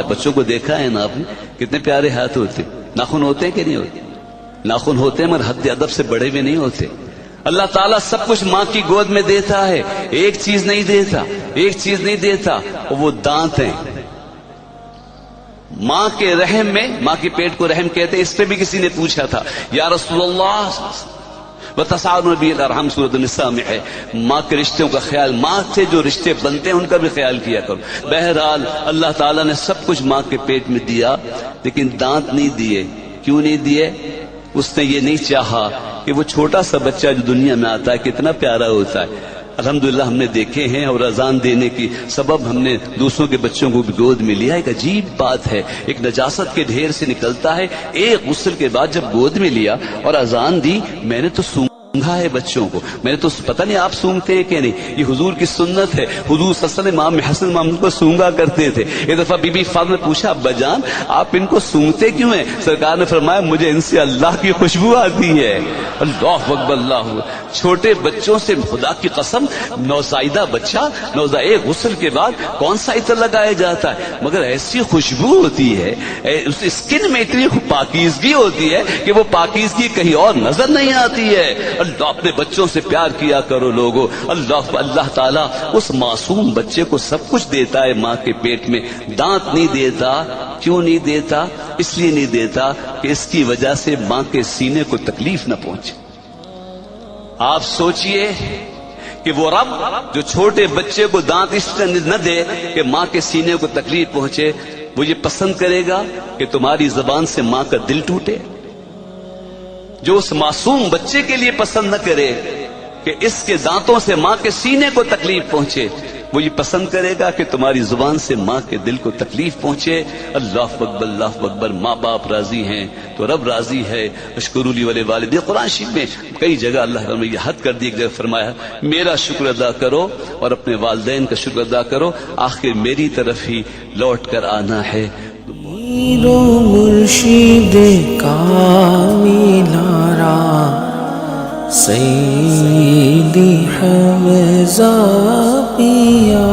بنائے. بچوں کو دیکھا ہے نا آپ نے, کتنے پیارے ہاتھ ہوتے, ناخن ہوتے ہیں کہ نہیں ہوتے؟ ناخن ہوتے ہیں مگر حد ادب سے بڑے ہوئے نہیں ہوتے. اللہ تعالیٰ سب کچھ ماں کی گود میں دیتا ہے, ایک چیز نہیں دیتا, ایک چیز نہیں دیتا, وہ دانت ہیں. ماں کے رحم میں, ماں کے پیٹ کو رحم کہتے ہیں. اس پہ بھی کسی نے پوچھا تھا, یا رسول اللہ وَتَسَعَرُ نَبِيَ الْأَرْحَمْ سورۃ النساء میں ہے, ماں کے رشتوں کا خیال, ماں سے جو رشتے بنتے ہیں ان کا بھی خیال کیا کرو. بہرحال اللہ تعالیٰ نے سب کچھ ماں کے پیٹ میں دیا, لیکن دانت نہیں دیے. کیوں نہیں دیے؟ اس نے یہ نہیں چاہا کہ وہ چھوٹا سا بچہ جو دنیا میں آتا ہے کتنا پیارا ہوتا ہے. الحمدللہ ہم نے دیکھے ہیں, اور اذان دینے کی سبب ہم نے دوسروں کے بچوں کو بھی گود میں لیا. ایک عجیب بات ہے, ایک نجاست کے ڈھیر سے نکلتا ہے, ایک غسل کے بعد جب گود میں لیا اور اذان دی, میں نے تو سونگھا ہے بچوں کو. میں نے تو پتہ نہیں آپ سونگتے ہیں کہ نہیں, یہ حضور کی سنت ہے. حضور صلی اللہ علیہ وسلم امام حسن امام کو سونگا کرتے تھے. ایک دفعہ بی بی فاطمہ نے پوچھا, ابا جان آپ ان کو سونگتے کیوں ہیں؟ سرکار نے فرمایا, مجھے ان سے اللہ کی خوشبو آتی ہے. اللہ اکبر, اللہ اکبر. چھوٹے بچوں سے خدا کی قسم, نوزائیدہ بچہ, ایک غسل کے بعد کون سا عطر لگایا جاتا ہے, مگر ایسی خوشبو ہوتی ہے, اس اسکن میں اتنی پاکیزگی ہوتی ہے کہ وہ پاکیزگی کہیں اور نظر نہیں آتی ہے. اللہ, اپنے بچوں سے پیار کیا کرو لوگوں. اللہ تعالیٰ اس معصوم بچے کو سب کچھ دیتا ہے ماں کے پیٹ میں. دانت نہیں دیتا. کیوں نہیں دیتا؟ اس لیے نہیں دیتا کہ اس کی وجہ سے ماں کے سینے کو تکلیف نہ پہنچے. آپ سوچئے کہ وہ رب جو چھوٹے بچے کو دانت اس طرح نہ دے کہ ماں کے سینے کو تکلیف پہنچے, وہ یہ پسند کرے گا کہ تمہاری زبان سے ماں کا دل ٹوٹے؟ جو اس معصوم بچے کے لیے پسند نہ کرے کہ اس کے دانتوں سے ماں کے سینے کو تکلیف پہنچے, وہ یہ پسند کرے گا کہ تمہاری زبان سے ماں کے دل کو تکلیف پہنچے. اللہ اکبر, اللہ اکبر. ماں باپ راضی ہیں تو رب راضی ہے. اشکروا لی ولوالدی. قرآن شریف میں کئی جگہ اللہ نے یہ حد کر دی. ایک جگہ فرمایا, میرا شکر ادا کرو اور اپنے والدین کا شکر ادا کرو, آخر میری طرف ہی لوٹ کر آنا ہے. مرشد کاملارا سیدی حمزہ پیا